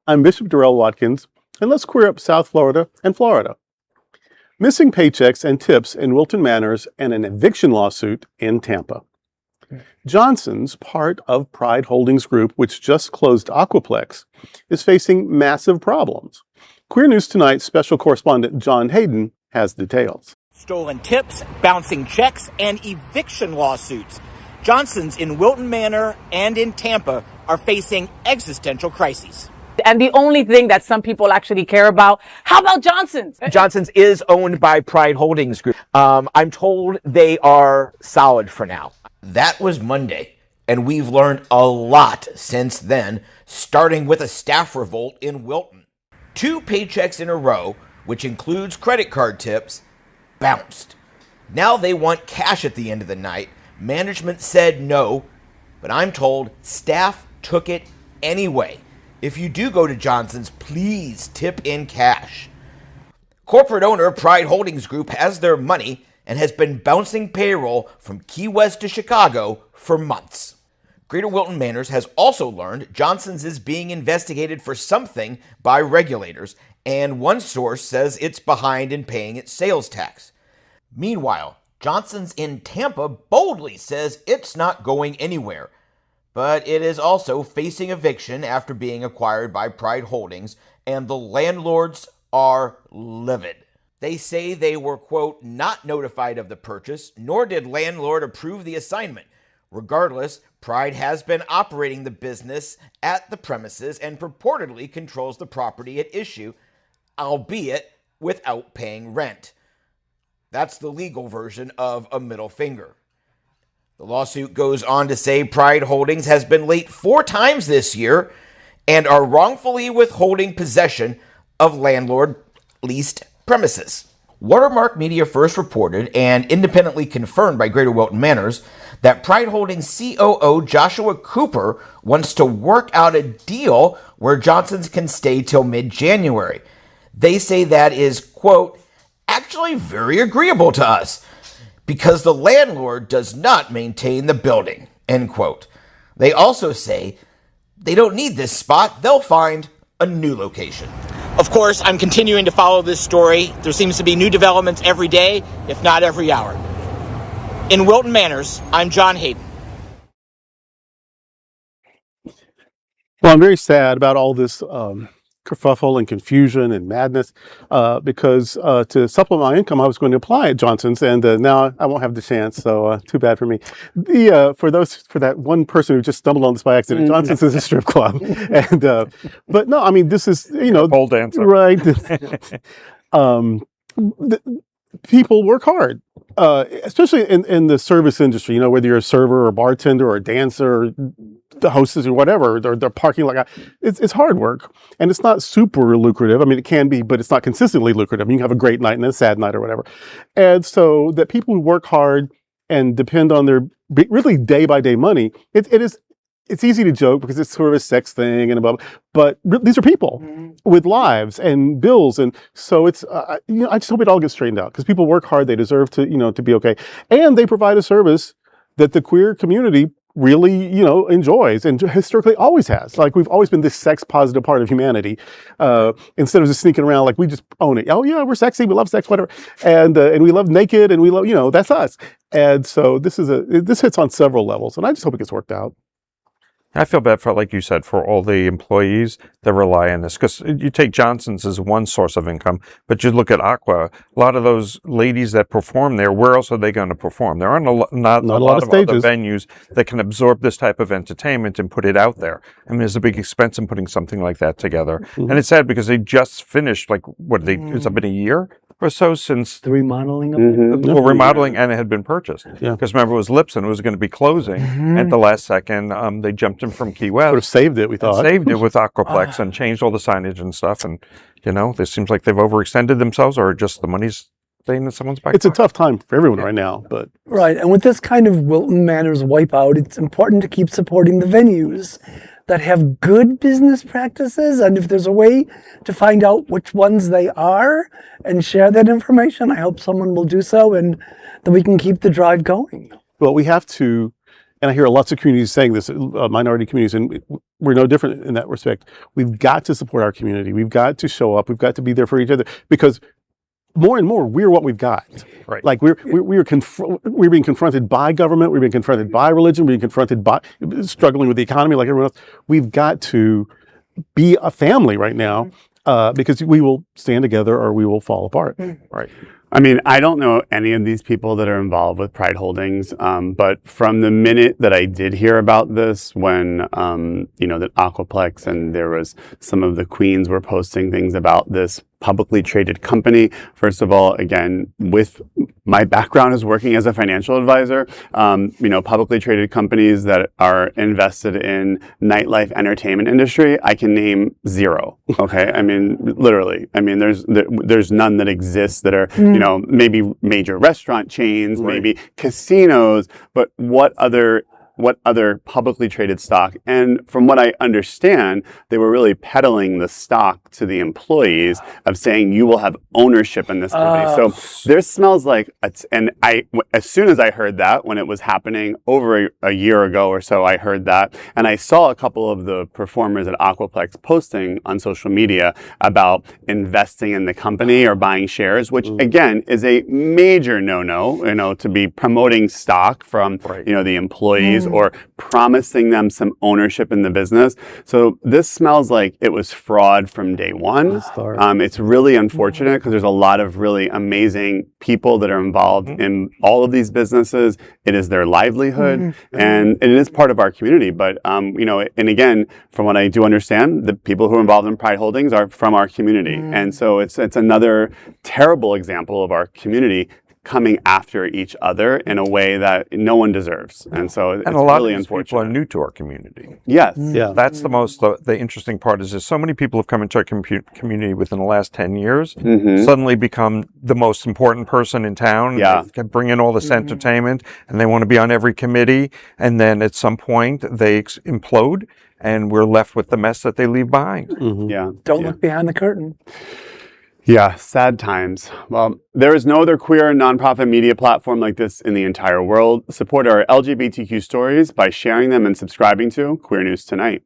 I'm Bishop Darrell Watkins, and let's queer up South Florida and Florida. Missing paychecks and tips in Wilton Manors and an eviction lawsuit in Tampa. Johnson's, part of Pride Holdings Group, which just closed Aquaplex, is facing massive problems. Queer News Tonight's special correspondent John Hayden has details. Stolen tips, bouncing checks, and eviction lawsuits. Johnson's in Wilton Manor and in Tampa are facing existential crises. And the only thing that some people actually care about, how about Johnson's? Johnson's is owned by Pride Holdings Group. I'm told they are solid for now. That was Monday, and we've learned a lot since then, starting with a staff revolt in Wilton. 2 paychecks in a row, which includes credit card tips, bounced. Now they want cash at the end of the night. Management said no, but I'm told staff took it anyway. If you do go to Johnson's, please tip in cash. Corporate owner Pride Holdings Group has their money and has been bouncing payroll from Key West to Chicago for months. Greater Wilton Manors has also learned Johnson's is being investigated for something by regulators, and one source says it's behind in paying its sales tax. Meanwhile, Johnson's in Tampa boldly says it's not going anywhere. But it is also facing eviction after being acquired by Pride Holdings, and the landlords are livid. They say they were, quote, not notified of the purchase, nor did landlord approve the assignment. Regardless, Pride has been operating the business at the premises and purportedly controls the property at issue, albeit without paying rent. That's the legal version of a middle finger. The lawsuit goes on to say Pride Holdings has been late 4 times this year and are wrongfully withholding possession of landlord-leased premises. Watermark Media first reported and independently confirmed by Greater Wilton Manors that Pride Holdings COO Joshua Cooper wants to work out a deal where Johnson's can stay till mid-January. They say that is, quote, actually very agreeable to us, because the landlord does not maintain the building, end quote. They also say they don't need this spot. They'll find a new location. Of course, I'm continuing to follow this story. There seems to be new developments every day, if not every hour. In Wilton Manors, I'm John Hayden. Well, I'm very sad about all this kerfuffle and confusion and madness because to supplement my income, I was going to apply at Johnson's, and now I won't have the chance. So too bad for me. For that one person who just stumbled on this by accident, Johnson's is a strip club, and but no, I mean this is pole dancer, right? People work hard, especially in the service industry. Whether you're a server or a bartender or a dancer, or the hostess or whatever, or the parking lot. It's hard work, and it's not super lucrative. I mean, it can be, but it's not consistently lucrative. You can have a great night and a sad night or whatever. And so that people who work hard and depend on their really day-by-day money, it's easy to joke because it's sort of a sex thing and above, but these are people with lives and bills, and so it's I just hope it all gets straightened out because people work hard. They deserve to to be okay, and they provide a service that the queer community really enjoys and historically always has. Like, we've always been this sex positive part of humanity, instead of just sneaking around like we just own it. Oh yeah, we're sexy, we love sex, whatever, and we love naked, and we love that's us. And so this hits on several levels, and I just hope it gets worked out. I feel bad for, like you said, for all the employees that rely on this, because you take Johnson's as one source of income, but you look at Aqua, a lot of those ladies that perform there, where else are they going to perform? There aren't not a lot of other venues that can absorb this type of entertainment and put it out there. I mean, there's a big expense in putting something like that together. Mm-hmm. And it's sad because they just finished, it's been a year or so since the remodeling of it. Well, remodeling, and it had been purchased. Yeah. Because remember, it was Lipson, it was going to be closing at the last second. They jumped in from Key West. Sort of saved it, we thought. Saved it with Aquaplex and changed all the signage and stuff. And, this seems like they've overextended themselves, or just the money's staying in someone's back. It's a tough time for everyone right now. But right. And with this kind of Wilton Manors wipeout, it's important to keep supporting the venues that have good business practices. And if there's a way to find out which ones they are and share that information, I hope someone will do so, and that we can keep the drive going. Well, we have to and I hear lots of communities saying this, minority communities, and we're no different in that respect. We've got to support our community. We've got to show up. We've got to be there for each other, because more and more, we're what we've got. Right. Like we're being confronted by government. We're being confronted by religion. We're being confronted by struggling with the economy like everyone else. We've got to be a family right now, because we will stand together or we will fall apart. Right. I mean, I don't know any of these people that are involved with Pride Holdings, but from the minute that I did hear about this, when, that Aquaplex and there was some of the queens were posting things about this publicly traded company. First of all, again, with my background as working as a financial advisor, publicly traded companies that are invested in nightlife entertainment industry, I can name zero. Okay. I mean, literally, there's none that exist that are, maybe major restaurant chains, maybe casinos, but what other publicly traded stock? And from what I understand, they were really peddling the stock to the employees of saying, you will have ownership in this company. So there smells like, as soon as I heard that, when it was happening over a year ago or so, I heard that. And I saw a couple of the performers at Aquaplex posting on social media about investing in the company or buying shares, which again is a major no-no, to be promoting stock from, the employees or promising them some ownership in the business. So this smells like it was fraud from day one. It's really unfortunate because there's a lot of really amazing people that are involved in all of these businesses. It is their livelihood and it is part of our community. But, and again, from what I do understand, the people who are involved in Pride Holdings are from our community. And so it's another terrible example of our community coming after each other in a way that no one deserves. And so it's and a lot really of these unfortunate. people are new to our community. Yes. Yeah. That's the interesting part is that so many people have come into our community within the last 10 years, suddenly become the most important person in town. Yeah. They can bring in all this entertainment and they want to be on every committee. And then at some point they implode and we're left with the mess that they leave behind. Yeah. Don't look behind the curtain. Yeah, sad times. Well, there is no other queer nonprofit media platform like this in the entire world. Support our LGBTQ stories by sharing them and subscribing to Queer News Tonight.